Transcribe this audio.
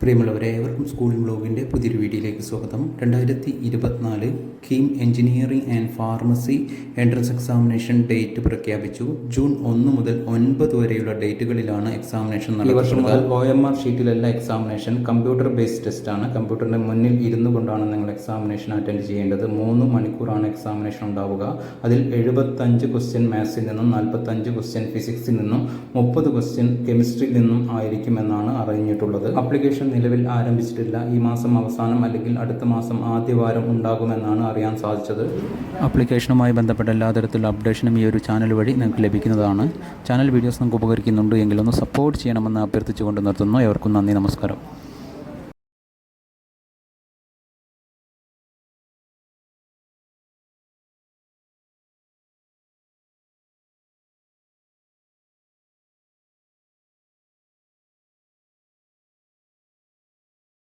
പ്രിയമുള്ളവരെ, ഏവർക്കും സ്കൂളിംഗ് ബ്ലോഗിൻ്റെ പുതിയൊരു വീഡിയോയിലേക്ക് സ്വാഗതം. 2024 KEAM engineering and pharmacy entrance examination date പ്രഖ്യാപിച്ചു. ജൂൺ 1 മുതൽ 9 വരെയുള്ള ഡേറ്റുകളിലാണ് എക്സാമിനേഷൻ നടക്കുന്നത്. ഈ വർഷം മുതൽ OMR ഷീറ്റിലല്ല എക്സാമിനേഷൻ, കമ്പ്യൂട്ടർ ബേസ്ഡ് ടെസ്റ്റാണ്. കമ്പ്യൂട്ടറിൻ്റെ മുന്നിൽ ഇരുന്നു കൊണ്ടാണ് നിങ്ങൾ എക്സാമിനേഷൻ അറ്റൻഡ് ചെയ്യേണ്ടത്. 3 മണിക്കൂറാണ് എക്സാമിനേഷൻ ഉണ്ടാവുക. അതിൽ 75 ക്വസ്റ്റ്യൻ മാത്സിൽ നിന്നും, 45 ക്വസ്റ്റ്യൻ ഫിസിക്സിൽ നിന്നും, 30 ക്വസ്റ്റ്യൻ കെമിസ്ട്രിയിൽ നിന്നും ആയിരിക്കുമെന്നാണ് അറിഞ്ഞിട്ടുള്ളത്. ആപ്ലിക്കേഷൻ നിലവിൽ ആരംഭിച്ചിട്ടില്ല. ഈ മാസം അവസാനം അല്ലെങ്കിൽ അടുത്ത മാസം ആദ്യവാരം ഉണ്ടാകുമെന്നാണ് അറിയാൻ സാധിച്ചത്. ആപ്ലിക്കേഷനുമായി ബന്ധപ്പെട്ട എല്ലാ തരത്തിലുള്ള അപ്ഡേഷനും ഈ ഒരു ചാനൽ വഴി നിങ്ങൾക്ക് ലഭിക്കുന്നതാണ്. ചാനൽ വീഡിയോസ് നിങ്ങൾക്ക് ഉപകരിക്കുന്നുണ്ട് എങ്കിലൊന്ന് സപ്പോർട്ട് ചെയ്യണമെന്ന് അഭ്യർത്ഥിച്ചുകൊണ്ട് നിർത്തുന്നു. ഏവർക്കും നന്ദി, നമസ്കാരം.